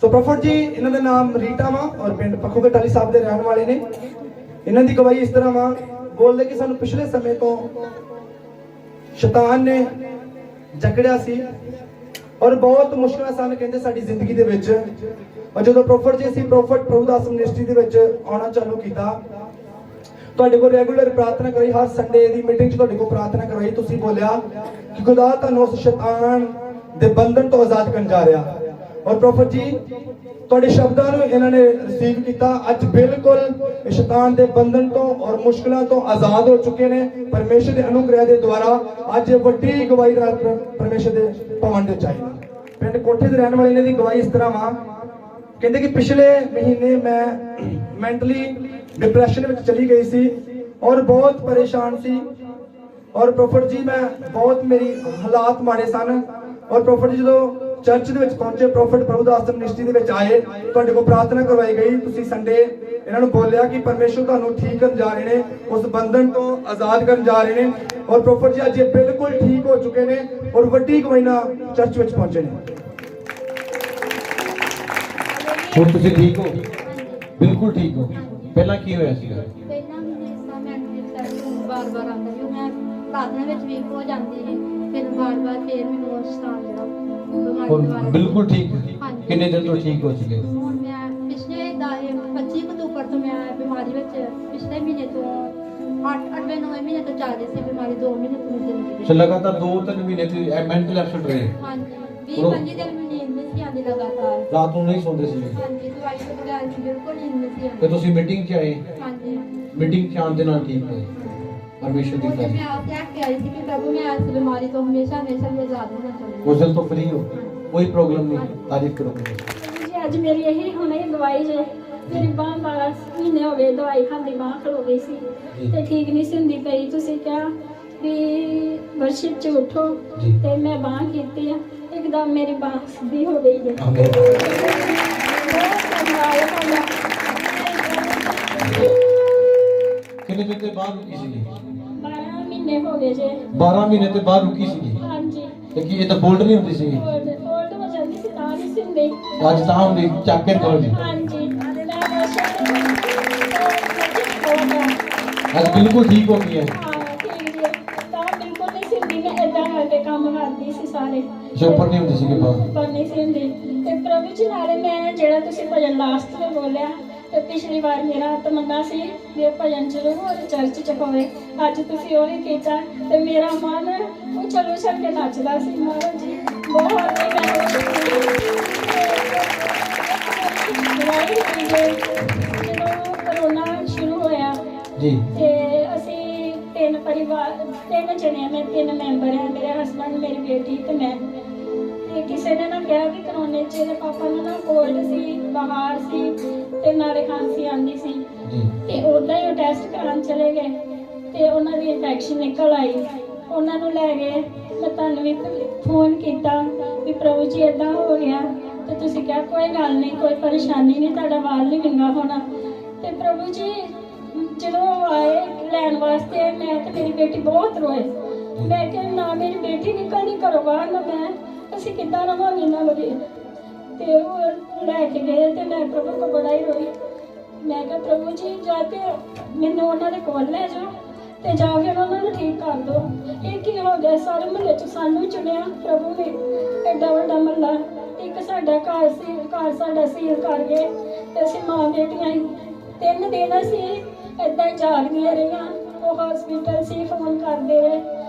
So profit जी इन्हां दा नाम रीटा वा और पिंड पक्खू कटाली साहब दे रहण वाले ने। इन्हां दी गवाही इस तरह वा बोलदे कि सानू पिछले समय तो शैतान ने जकड़िया सी और बहुत मुश्किल सन कहते साडी जिंदगी दे विच। और जो प्रॉफिट जी असीं प्रॉफिट प्रभु दास मिनिस्ट्री दे विच आना चालू कीता, तुहाडे कोल रेगुलर प्रार्थना कराई, हर संडे दी मीटिंग च तुहाडे कोल प्रार्थना कराई। तुसीं बोलिया कि खुदा तुहानूं उस शैतान दे बंधन तो आजाद करन जा रहा। और प्रॉफिट जी तुहाडे शब्दां नूं इन्हां ने रिसीव कीता। अज बिल्कुल शैतान दे बंधन तो और मुश्किलों तो आजाद हो चुके ने परमेश्वर के अनुग्रह के द्वारा। अज वड्डी गवाही नाल परमेश्वर के भवन दे चाहिए। पिंड कोठे दे रहण वाले ने दी गवाही इस तरह वा, कहते कि पिछले महीने मैं मैंटली डिप्रैशन में चली गई सी और बहुत परेशान सी। और प्रॉफिट जी मैं बहुत मेरी हालात माड़े सन। और प्रॉफिट जी जो चर्च दे विच पहुंचे, प्रॉफिट प्रभु दास मिनिस्ट्री दे विच आए, तुहाडे कोल प्रार्थना करवाई गई। तुसीं संडे इन्हां नूं बोलिया कि परमेश्वर तुहानूं ठीक करन जा रहे ने, उस बंधन तो आजाद करन जा रहे ने। और प्रॉफिट जी अज बिल्कुल ठीक हो चुके ने और वड्डी गवाही नाल चर्च विच पहुंचे ने। ਹੁਣ ਤੁਸੀਂ ਠੀਕ ਹੋ? बिल्कुल ठीक हो। पहला की होया सीगा? ਪਹਿਲਾਂ ਮੈਨੂੰ ਮੈਂ ਬਾਰ-ਬਾਰ ਆਉਂਦਾ ਸੀ, ਮੈਂ ਪ੍ਰਾਰਥਨਾ ਵਿੱਚ ਵੀ ਹੋ ਜਾਂਦੀ ਸੀ, ਫਿਰ ਬਾਰ-ਬਾਰ ਫਿਰ ਮੈਨੂੰ ਉਹ ਸ਼ੈਤਾਨ ਜਿਹੜਾ ਬਿਮਾਰੀ ਹੁਣ ਦੁਆਰਾ ਬਿਲਕੁਲ ਠੀਕ? ਹਾਂਜੀ। ਕਿੰਨੇ ਦਿਨ ਤੋਂ ਠੀਕ ਹੋ ਚੁੱਕੇ? ਹੁਣ ਮੈਂ ਪਿਛਲੇ 25 ਅਕਤੂਬਰ ਤੋਂ ਮੈਂ ਬਿਮਾਰੀ ਵਿੱਚ ਪਿਛਲੇ ਮਹੀਨੇ ਤੋਂ 8ਵੇਂ 9ਵੇਂ ਮਹੀਨੇ ਤੋਂ ਚੱਲ ਰਹੀ ਸੀ ਬਿਮਾਰੀ, 2 ਮਹੀਨੇ ਤੋਂ ਮੇਰੀ ਜ਼ਿੰਦਗੀ ਸੋ ਵਿੱਚ। ਲਗਾਤਾਰ 2-3 ਮਹੀਨੇ ਤੁਸੀਂ ਮੈਂਟਲ ਐਬਸੈਂਟ ਰਹੇ? ਹਾਂਜੀ 20-25 ਦਿਨ ਮੈਨੂੰ ਨੀਂਦ ਨਹੀਂ ਸੀ ਆਉਂਦੀ ਲਗਾਤਾਰ। ਰਾਤ ਨੂੰ ਨਹੀਂ ਸੌਂਦੇ ਸੀ? ਹਾਂਜੀ ਦਵਾਈ ਤੋਂ ਬਗੈਰ ਬਿਲਕੁਲ ਨੀਂਦ ਨਹੀਂ ਸੀ ਤੇ ਆਉਂਦੀ। ਤੁਸੀਂ ਮੀਟਿੰਗ 'ਚ ਆਏ? ਹਾਂਜੀ ਮੀਟਿੰਗ 'ਚ ਆਉਣ ਦੇ ਨਾਲ ਠੀਕ ਹੋਏ ਪਰਮੇਸ਼ਰ ਦੀ मुझे ਤਾਰੀਫ। मैं आपसे कह रही थी कि प्रभु मैं इस बीमारी तो हमेशा हमेशा लिए आजाद होना चाहती हूँ। ਉਸ ਦਿਨ ਤੋਂ ਫ੍ਰੀ ਹੋ, ਕੋਈ ਪ੍ਰੋਬਲਮ ਨਹੀਂ। ਤਾਰੀਫ ਕਰੋ। जी अज मेरी यही हुणे गवाही जे मेरी बांह 12 महीने हो गए दवाई खांदी बांह खलो गई सी ते ठीक नहीं सी हुंदी पई। तुसीं कहा भी वर्शिप च उठो जी। ते मैं बांह कीती है, एकदम मेरी बांह सीधी हो गई है। आमीन। बहुत धन्यवाद तुहाडा। ਕਿੰਨੇ ਦਿਨ ਦੇ ਬਾਅਦ ਰੁਕੀ ਸੀਗੀ? 12 महीने हो गए जे। 12 ਮਹੀਨੇ ਤੇ ਬਾਅਦ ਰੁਕੀ ਸੀਗੀ। हाँ जी ਤੇ ਕੀ ਇਹ ਤਾਂ ਬੋਲਡ ਨਹੀਂ ਹੁੰਦੀ ਸੀਗੀ? ओल्ड हो जाती सी तां नहीं सी हुंदी। ਅੱਜ ਤਾਂ ਹੁੰਦੀ ਚੱਕ ਕੇ ਤੋੜ ਦੀ। हाँ जी मैं वर्शिप बहुत ਅੱਜ ਬਿਲਕੁਲ ਠੀਕ ਹੋ ਗਈ ਹੈ। हाँ ठीक जी तां बिल्कुल नहीं सी हुंदी। मैं इदां करके काम करदी सी सारे ਜੋ ਉੱਪਰ ਨਹੀਂ ਹੁੰਦੀ ਸੀਗੀ ਬਾਅਦ। पर नहीं सी हुंदी। ते प्रभु जी नाले मैं जेड़ा तुसीं भजन लास्ट में बोलिया ते पिछली बार मेरा तमन्ना सी कि ये भजन जरूर चर्च च होवे। अज तुसीं ओह भी कीता ते मेरा मन उछल उछल के नचदा सी। महाराज जी बहुत ही ਜਦੋਂ ਕਰੋਨਾ ਸ਼ੁਰੂ ਹੋਇਆ ਜੀ। ਤੇ ਅਸੀਂ 3 ਪਰਿਵਾਰ 3 ਜਣੇ, ਮੈਂ 3 ਮੈਂਬਰ ਹਾਂ, ਮੇਰੇ ਹਸਬੰਡ, ਮੇਰੀ ਬੇਟੀ ਤੇ ਮੈਂ। ਤੇ ਕਿਸੇ ਨੇ ਨਾ ਕਿਹਾ ਕਿ ਕਰੋਨੇ 'ਚ ਇਹਦੇ ਪਾਪਾ ਨੂੰ ਨਾ ਕੋਲਡ ਸੀ, ਬੁਖਾਰ ਸੀ ਤੇ ਨਾਲੇ ਖਾਂਸੀ ਆਉਂਦੀ ਸੀ। ਜੀ। ਤੇ ਉੱਦਾਂ ਹੀ ਉਹ ਟੈਸਟ ਕਰਾਉਣ ਚਲੇ ਗਏ ਤੇ ਉਹਨਾਂ ਦੀ ਇਨਫੈਕਸ਼ਨ ਨਿਕਲ ਆਈ। ਉਹਨਾਂ ਨੂੰ ਲੈ ਗਏ। ਮੈਂ ਤੁਹਾਨੂੰ ਵੀ ਫੋਨ ਕੀਤਾ ਵੀ ਪ੍ਰਭੂ ਜੀ ਇੱਦਾਂ ਹੋ ਗਿਆ ਤੇ ਤੁਸੀਂ ਕਿਹਾ ਕੋਈ ਗੱਲ ਨਹੀਂ, ਕੋਈ ਪਰੇਸ਼ਾਨੀ ਨਹੀਂ, ਤੁਹਾਡਾ ਵਾਲ ਨਹੀਂ ਵਿੰਗਾ ਹੋਣਾ। ਤੇ ਪ੍ਰਭੂ ਜੀ ਜਦੋਂ ਆਏ ਲੈਣ ਵਾਸਤੇ ਮੈਂ ਤੇ ਮੇਰੀ ਬੇਟੀ ਬਹੁਤ ਰੋਏ। ਮੈਂ ਕਿਹਾ ਨਾ ਮੇਰੀ ਬੇਟੀ ਨਿਕਲਦੀ ਘਰੋਂ ਬਾਹਰ, ਨਾ ਮੈਂ, ਅਸੀਂ ਕਿੱਦਾਂ ਰਵਾਂਗੇ ਇਹਨਾਂ ਬਗੈਰ। ਤੇ ਉਹ ਲੈ ਕੇ ਗਏ ਤੇ ਮੈਂ ਪ੍ਰਭੂ ਕੋਲ ਬੜਾ ਹੀ ਰੋਈ। ਮੈਂ ਕਿਹਾ ਪ੍ਰਭੂ ਜੀ ਜਾਂ ਤੇ ਮੈਨੂੰ ਉਹਨਾਂ ਦੇ ਕੋਲ ਲੈ ਜਾਓ ਤੇ ਜਾ ਕੇ ਉਹਨਾਂ ਨੂੰ ਠੀਕ ਕਰ ਦਿਓ। ਇਹ ਕੀ ਹੋ ਗਿਆ? ਸਾਰੇ ਮੁਹੱਲੇ 'ਚ ਸਾਨੂੰ ਚੁਣਿਆ ਪ੍ਰਭੂ ਨੇ, ਐਡਾ ਵੱਡਾ ਮਹੱਲਾ। ਇੱਕ ਸਾਡਾ ਘਰ ਸੀ, ਘਰ ਸਾਡਾ ਸੀਲ ਕਰ ਗਏ ਤੇ ਅਸੀਂ ਮਾਂ ਬੇਟੀਆਂ ਹੀ 3 ਦਿਨ ਅਸੀਂ ਏਦਾਂ ਹੀ ਜਾਗਦੀਆਂ ਰਹੀਆਂ। ਉਹ ਹਸਪੀਟਲ ਸੀ, ਫੋਨ ਕਰਦੇ ਰਹੇ,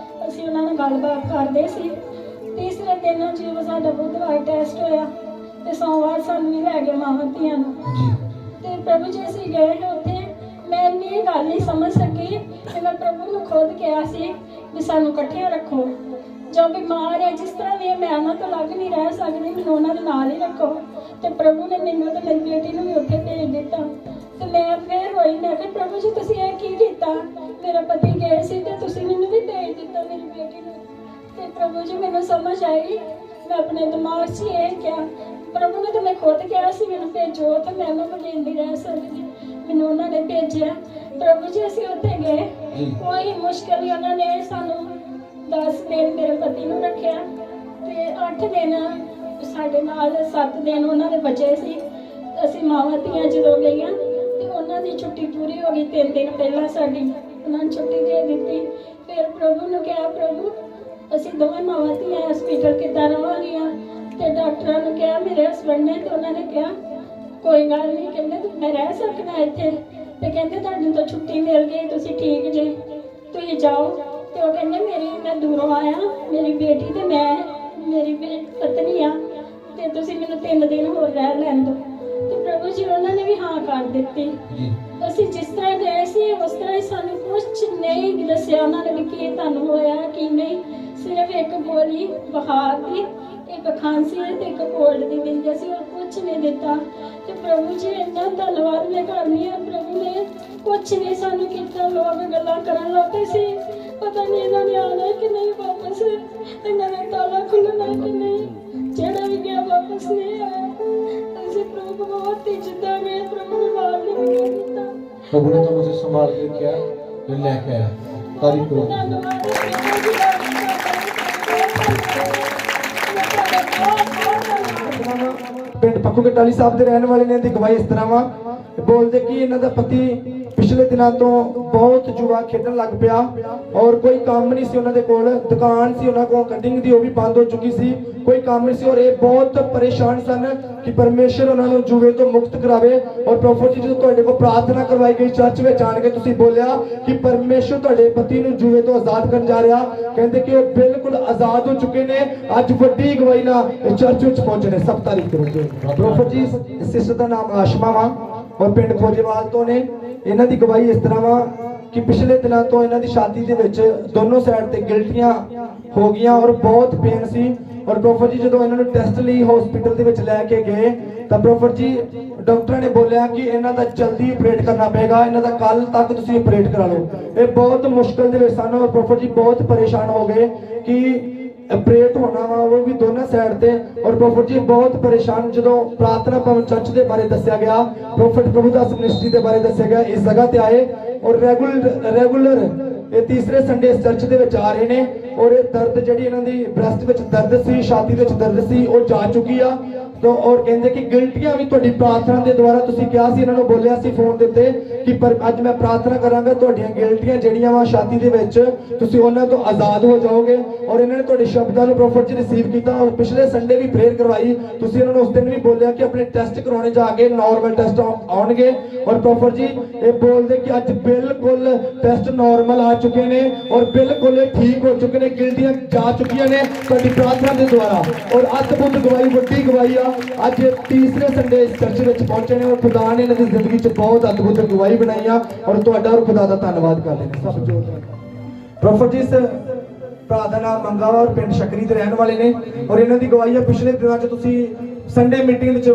ਅਸੀਂ ਉਹਨਾਂ ਨਾਲ ਗੱਲਬਾਤ ਕਰਦੇ ਸੀ। ਤੀਸਰੇ ਦਿਨ ਜਦੋਂ ਸਾਡਾ ਬੁੱਧਵਾਰ ਟੈਸਟ ਹੋਇਆ ਤੇ ਸੋਮਵਾਰ ਸਾਨੂੰ ਵੀ ਲੈ ਗਏ ਮਾਵਾਂ ਧੀਆਂ ਨੂੰ। ਜੀ। ਤੇ ਪ੍ਰਭੂ ਜੀ ਅਸੀਂ ਗਏ ਉੱਥੇ, ਮੈਂ ਇੰਨੀ ਗੱਲ ਨਹੀਂ ਸਮਝ ਸਕੀ ਕਿ ਮੈਂ ਪ੍ਰਭੂ ਨੂੰ ਖੁਦ ਕਿਹਾ ਸੀ ਵੀ ਸਾਨੂੰ ਇਕੱਠਿਆਂ ਰੱਖੋ। ਜੋ ਬਿਮਾਰ ਹੈ ਜਿਸ ਤਰ੍ਹਾਂ ਵੀ ਹੈ, ਮੈਂ ਉਹਨਾਂ ਤੋਂ ਅਲੱਗ ਨਹੀਂ ਰਹਿ ਸਕਦੀ, ਮੈਨੂੰ ਉਹਨਾਂ ਦੇ ਨਾਲ ਹੀ ਰੱਖੋ। ਤੇ ਪ੍ਰਭੂ ਨੇ ਮੈਨੂੰ ਤੇ ਮੇਰੀ ਬੇਟੀ ਨੂੰ ਵੀ ਉੱਥੇ ਭੇਜ ਦਿੱਤਾ। ਤੇ ਮੈਂ ਫਿਰ ਹੋਈ, ਮੈਂ ਕਿਹਾ ਪ੍ਰਭੂ ਜੀ ਤੁਸੀਂ ਇਹ ਕੀ ਕੀਤਾ? ਮੇਰਾ ਪਤੀ ਗਏ ਸੀ ਤੇ ਤੁਸੀਂ ਮੈਨੂੰ ਵੀ ਭੇਜ ਦਿੱਤਾ, ਮੇਰੀ ਬੇਟੀ ਨੂੰ। ਤੇ ਪ੍ਰਭੂ ਜੀ ਮੈਨੂੰ ਸਮਝ ਆਈ। ਮੈਂ ਆਪਣੇ ਦਿਮਾਗ 'ਚ ਇਹ ਕਿਹਾ ਪ੍ਰਭੂ ਨੇ ਤਾਂ ਮੈਂ ਖੁਦ ਕਿਹਾ ਸੀ ਮੈਨੂੰ ਭੇਜੋ, ਤੇ ਮੈਂ ਉਹਨਾਂ ਕੋਲ ਨਹੀਂ ਰਹਿ ਸਕਦੀ, ਮੈਨੂੰ ਉਹਨਾਂ ਨੇ ਭੇਜਿਆ। ਪ੍ਰਭੂ ਜੀ ਅਸੀਂ ਉੱਥੇ ਗਏ, ਕੋਈ ਮੁਸ਼ਕਿਲ ਨਹੀਂ। ਉਹਨਾਂ ਨੇ ਸਾਨੂੰ 10 ਦਿਨ ਮੇਰੇ ਪਤੀ ਨੂੰ ਰੱਖਿਆ ਤੇ 8 ਦਿਨ ਸਾਡੇ ਨਾਲ 7 ਦਿਨ ਉਹਨਾਂ ਦੇ ਬਚੇ ਸੀ। ਅਸੀਂ ਮਾਵਾਂ ਧੀਆਂ ਜਦੋਂ ਗਈਆਂ ਤੇ ਉਹਨਾਂ ਦੀ ਛੁੱਟੀ ਪੂਰੀ ਹੋ ਗਈ। 3 ਦਿਨ ਪਹਿਲਾਂ ਸਾਡੀ ਉਹਨਾਂ ਨੂੰ ਛੁੱਟੀ ਦੇ ਦਿੱਤੀ। ਫਿਰ ਪ੍ਰਭੂ ਨੂੰ ਕਿਹਾ, ਪ੍ਰਭੂ ਅਸੀਂ ਦੋਵੇਂ ਮਾਵਾਂ ਧੀਆਂ ਹਸਪੀਟਲ ਕਿੱਦਾਂ ਰਵਾਂਗੀਆਂ? ਤੇ ਡਾਕਟਰਾਂ ਨੂੰ ਕਿਹਾ, ਮੇਰੇ ਹਸਬੰਡ ਨੇ, ਤੇ ਉਹਨਾਂ ਨੇ ਕਿਹਾ ਕੋਈ ਗੱਲ ਨਹੀਂ, ਕਹਿੰਦੇ ਮੈਂ ਰਹਿ ਸਕਣਾ ਇੱਥੇ। ਤੇ ਕਹਿੰਦੇ ਤੁਹਾਨੂੰ ਤਾਂ ਛੁੱਟੀ ਮਿਲ ਗਈ, ਤੁਸੀਂ ਠੀਕ ਜੇ, ਤੁਸੀਂ ਜਾਓ। ਤੇ ਉਹ ਕਹਿੰਦੇ ਮੈਂ ਦੂਰੋਂ ਆਇਆ, ਮੇਰੀ ਬੇਟੀ ਤੇ ਮੈਂ ਮੇਰੀ ਪਤਨੀ ਆ, ਤੇ ਤੁਸੀਂ ਮੈਨੂੰ 3 ਦਿਨ ਹੋਰ ਰਹਿ ਲੈਣ ਦਿਓ। ਤੇ ਪ੍ਰਭੂ ਜੀ ਉਹਨਾਂ ਨੇ ਵੀ ਹਾਂ ਕਰ ਦਿੱਤੀ। ਅਸੀਂ ਜਿਸ ਤਰ੍ਹਾਂ ਗਏ ਸੀ ਉਸ ਤਰ੍ਹਾਂ ਹੀ, ਸਾਨੂੰ ਕੁਝ ਨਹੀਂ ਦੱਸਿਆ ਉਹਨਾਂ ਨੇ ਵੀ ਕੀ ਤੁਹਾਨੂੰ ਹੋਇਆ ਕੀ ਨਹੀਂ। ਸਿਰਫ ਇੱਕ ਗੋਲੀ ਬੁਖਾਰ ਦੀ, ਇੱਕ ਖਾਂਸੀ ਤੇ ਇੱਕ ਕੋਲਡ ਦੀ ਦਿੰਦੇ ਸੀ, ਔਰ ਕੁਝ ਨਹੀਂ ਦਿੱਤਾ। ਤੇ ਪ੍ਰਭੂ ਜੀ ਇੰਨਾ ਧੰਨਵਾਦ ਮੈਂ ਕਰਨੀ ਆ, ਪ੍ਰਭੂ ਨੇ ਕੁਝ ਨਹੀਂ ਸਾਨੂੰ ਕੀਤਾ। ਲੋਕ ਗੱਲਾਂ ਕਰਨ ਲੱਗ ਪਏ ਸੀ, ਪਤਾ ਨਹੀਂ ਇਹਨਾਂ ਨੇ ਆਉਣਾ ਕਿ ਨਹੀਂ ਵਾਪਸ, ਇਹਨਾਂ ਨੇ ਤਾਲਾ ਖੁੱਲ੍ਹਣਾ ਕਿ ਨਹੀਂ। ਜਿਹੜਾ ਵੀ ਗਿਆ ਵਾਪਸ ਨਹੀਂ ਆਇਆ। ਅਸੀਂ ਪ੍ਰਭੂ को बहुत इज्जत गए, प्रभु ने मार नहीं किया। प्रभु ने तो मुझे संभाल के किया, फिर लेके आया। तारीफ करो। ਪਿੰਡ ਪੱਖੂ ਕਟਾਲੀ ਸਾਹਿਬ ਦੇ ਰਹਿਣ ਵਾਲੇ ਨੇ ਦੀ ਗਵਾਹੀ ਇਸ ਤਰ੍ਹਾਂ ਵਾ, ਬੋਲਦੇ ਕਿ ਇਹਨਾਂ ਦਾ ਪਤੀ ਪਿਛਲੇ ਦਿਨਾਂ ਤੋਂ ਬਹੁਤ ਜੂਆ ਖੇਡਣ ਲੱਗ ਪਿਆ ਔਰ ਕੋਈ ਕੰਮ ਨਹੀਂ ਸੀ ਉਹਨਾਂ ਦੇ ਕੋਲ। ਦੁਕਾਨ ਸੀ ਉਹਨਾਂ ਕੋਲ ਕਟਿੰਗ ਦੀ, ਉਹ ਵੀ ਬੰਦ ਹੋ ਚੁੱਕੀ ਸੀ, ਕੋਈ ਕੰਮ ਨਹੀਂ ਸੀ ਔਰ ਇਹ ਬਹੁਤ ਪਰੇਸ਼ਾਨ ਸਨ ਕਿ ਪਰਮੇਸ਼ਰ ਉਹਨਾਂ ਨੂੰ ਜੂਏ ਤੋਂ ਮੁਕਤ ਕਰਾਵੇ। ਔਰ ਪ੍ਰੋਫੈਟ ਜੀ ਜਦੋਂ ਤੁਹਾਡੇ ਕੋਲ ਪ੍ਰਾਰਥਨਾ ਕਰਵਾਈ ਗਈ ਚਰਚ ਵਿੱਚ ਆਣ ਕੇ ਤੁਸੀਂ ਬੋਲਿਆ ਕਿ ਪਰਮੇਸ਼ਰ ਤੁਹਾਡੇ ਪਤੀ ਨੂੰ ਜੂਏ ਤੋਂ ਆਜ਼ਾਦ ਕਰਨ ਜਾ ਰਿਹਾ, ਕਹਿੰਦੇ ਕਿ ਉਹ ਬਿਲਕੁਲ ਆਜ਼ਾਦ ਹੋ ਚੁੱਕੇ ਨੇ। ਅੱਜ ਵੱਡੀ ਗਵਾਹੀ ਨਾਲ ਇਹ ਚਰਚ ਵਿੱਚ ਪਹੁੰਚੇ ਨੇ। ਸਭ ਤਾਰੀਫ ਕਰੋ ਜੀ। ਪ੍ਰੋਫੈਟ ਜੀ ਸਿਸਟਰ ਦਾ ਨਾਮ ਆਸ਼ਮਾ ਵਾ ਔਰ ਪਿੰਡ ਖੋਜੇਵਾਲ ਤੋਂ ਨੇ। ਇਹਨਾਂ ਦੀ ਗਵਾਹੀ ਇਸ ਤਰ੍ਹਾਂ ਵਾ ਕਿ ਪਿਛਲੇ ਦਿਨਾਂ ਤੋਂ ਇਹਨਾਂ ਦੀ ਛਾਤੀ ਦੇ ਵਿੱਚ ਦੋਨੋਂ ਸਾਈਡ ਤੇ ਗਿਲਟੀਆਂ ਹੋ ਗਈਆਂ ਔਰ ਬਹੁਤ ਪੇਨ ਸੀ। ਔਰ ਪ੍ਰੋਫੈਟ ਜੀ ਜਦੋਂ ਇਹਨਾਂ ਨੂੰ ਟੈਸਟ ਲਈ ਹਸਪੀਟਲ ਦੇ ਵਿੱਚ ਲੈ ਕੇ ਗਏ ਤਾਂ ਪ੍ਰੋਫੈਟ ਜੀ ਡਾਕਟਰਾਂ ਨੇ ਬੋਲਿਆ ਕਿ ਇਹਨਾਂ ਦਾ ਜਲਦੀ ਆਪਰੇਟ ਕਰਨਾ ਪਏਗਾ, ਇਹਨਾਂ ਦਾ ਕੱਲ ਤੱਕ ਤੁਸੀਂ ਆਪਰੇਟ ਕਰਾ ਲਓ। ਇਹ ਬਹੁਤ ਮੁਸ਼ਕਲ ਦੇ ਵਿੱਚ ਸਨ ਔਰ ਪ੍ਰੋਫੈਟ ਜੀ ਬਹੁਤ ਪਰੇਸ਼ਾਨ ਹੋ ਗਏ ਕਿ ਆਪਰੇਟ ਹੋਣਾ ਵਾ, ਉਹ ਵੀ ਦੋਨਾਂ ਸਾਈਡ ਤੇ। ਔਰ ਪ੍ਰੋਫੈਟ ਜੀ ਬਹੁਤ ਪਰੇਸ਼ਾਨ ਜਦੋਂ ਪ੍ਰਾਰਥਨਾ ਭਵਨ ਚਰਚ ਦੇ ਬਾਰੇ ਦੱਸਿਆ ਗਿਆ, ਪ੍ਰੋਫੈਟ ਪ੍ਰਭੂਦਾਸ ਮਿਨਿਸਟਰੀ ਦੇ ਬਾਰੇ ਦੱਸਿਆ ਗਿਆ, ਇਸ ਜਗ੍ਹਾ ਤੇ ਆਏ ਔਰ ਰੈਗੂਲਰ ਇਹ ਤੀਸਰੇ ਸੰਡੇ ਇਸ ਚਰਚ ਦੇ ਵਿੱਚ ਆ ਰਹੇ ਨੇ। ਔਰ ਇਹ ਦਰਦ ਜਿਹੜੀ ਇਹਨਾਂ ਦੀ ਬ੍ਰੈਸਟ ਵਿੱਚ ਦਰਦ ਸੀ, ਛਾਤੀ ਵਿੱਚ ਦਰਦ ਸੀ, ਉਹ ਜਾ ਚੁੱਕੀ ਆ। तो और कहते कि गिल्टियां भी तुहाडी प्रार्थना के द्वारा तुसीं कहा सी, इन्हां नूं बोलिया सी फोन दे उत्ते कि पर अज मैं प्रार्थना करांगा तुहाडीआं गिल्टियां जिहड़ियां वा छाती दे विच तुसीं उन्हां तो आजाद हो जाओगे। और इन्हां ने तुहाडे शब्दां नूं प्रॉफिट च रिसीव कीता और पिछले संडे भी प्रेयर करवाई, तुसीं इन्हां नूं उस दिन भी बोलिया कि अपने टेस्ट करवाने जाके नॉर्मल टेस्ट आउणगे। और प्रॉफिट जी ये बोलदे कि अज बिल्कुल टेस्ट नॉर्मल आ चुके ने और बिल्कुल ठीक हो चुके ने, गिल्टियां जा चुकियां ने तुहाडी प्रार्थना के द्वारा। और अद्भुत गवाही वड्डी गवाही आ आज तीसरे संडे इस चर्च में पहुंचे ने और खुदा ने इन्हां दी जिंदगी च बहुत अद्भुत गवाही बनाई आ और तुहाडा और खुदा दा धन्नवाद करदे ने सब जो प्रॉफिट जी भरा दा नाम मंगा और पिंड शकरी दे रहन वाले ने। और इन्हां दी गवाही आ पिछले दिनां च तुसीं संडे मीटिंग विच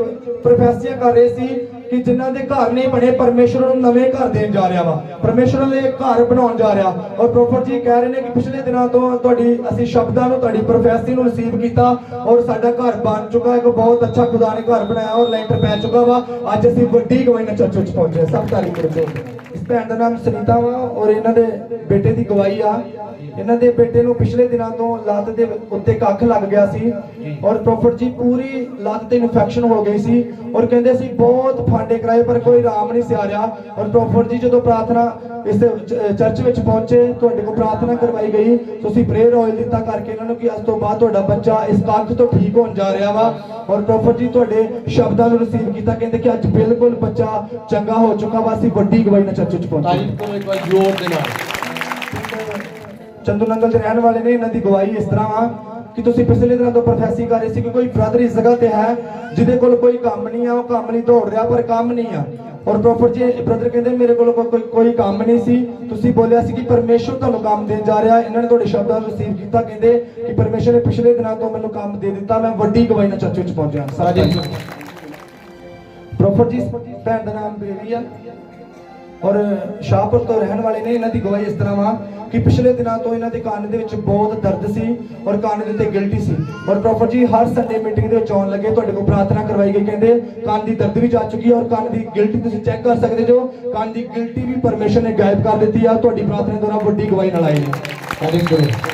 प्रोफेसियां कर रहे सी कि जिन्हां दे घर नहीं बने परमेश्वर नूं नवें घर देण जा रहा वा, परमेश्वर ने घर बनाउण जा रहा। और प्रॉफिट जी कह रहे ने कि पिछले दिनां तो तुहाडी असीं शब्दां नूं तुहाडी प्रोफेसी नूं रिसीव कीता और साडा घर बन चुका, एक बहुत अच्छा खुदा ने घर बनाया और लैंटर पै चुका वा। अज असीं वड्डी गवाही नाल चर्च विच पहुंचे। सब तारीफ करो। इस भैन दा नाम सुनीता वा और इन्हां दे बेटे दी गवाही आ। इन्हां दे बेटे नूं पिछले दिनां तो लत्त दे उत्ते कख लग गया सी और प्रॉफिट जी पूरी लत्त ते इन्फेक्शन हो गई सी और कहंदे सी बहुत फांडे कराए पर कोई आराम नहीं सी आ रहा। और प्रॉफिट जी जदों प्रार्थना इस चर्च विच पहुंचे तुहाडे कोल प्रार्थना करवाई गई, तुसीं प्रेयर ऑयल दिता करके इन्हां नूं कि अज तो बाद तुहाडा बच्चा इस कख तो ठीक होण जा रहा वा। और प्रॉफिट जी तुहाडे शब्दां नूं रिसीव कीता, कहंदे कि अज बिल्कुल बच्चा चंगा हो चुका वा। असीं वड्डी गवाही नाल चर्च विच पहुंचे। तारीफ करो एक बार जोर दे नाल। चंदू नंगल के रहने वाले ने इन्हां दी गवाही इस तरह आ कि तुसीं पिछले दिनों तो प्रोफेसी कर रहे सी कि कोई ब्रदर इस जगह ते है जिहदे कोल कोई काम नहीं है, वो काम नहीं दौड़ रहा पर काम नहीं है। और प्रॉफिट जी ब्रदर कहते मेरे कोल कोई काम नहीं सी, तुसीं बोलिया सी कि परमेश्वर तुहानूं काम देण जा रहा। इन्हां ने तुहाडे शब्दां नूं रिसीव कीता, कहंदे कि परमेश्वर ने पिछले दिनों तो मैनूं काम दे दिता, मैं वड्डी गवाही नाल चर्च विच पहुंचा। प्रॉफिट जी भैन दा नाम बेबी आ और शाहपुर तो रहने वाले ने। इन्हां दी गवाही इस तरह वा कि पिछले दिनों तो इन्हां दे कान दे विच बहुत दर्द सी और कान दे उत्ते गिल्टी सी। और प्रॉफिट जी हर संडे मीटिंग दे विच आउण लगे तुहाडे कोल प्रार्थना करवाई गई, कहंदे कान दी दर्द भी जा चुकी है और कान दी गिल्टी तुसीं चेक कर सकदे जो, कान दी गिल्टी भी परमेश्वर ने गायब कर दित्ती आ। तुहाडी प्रार्थना दौरान वड्डी गवाही नाल आए ने।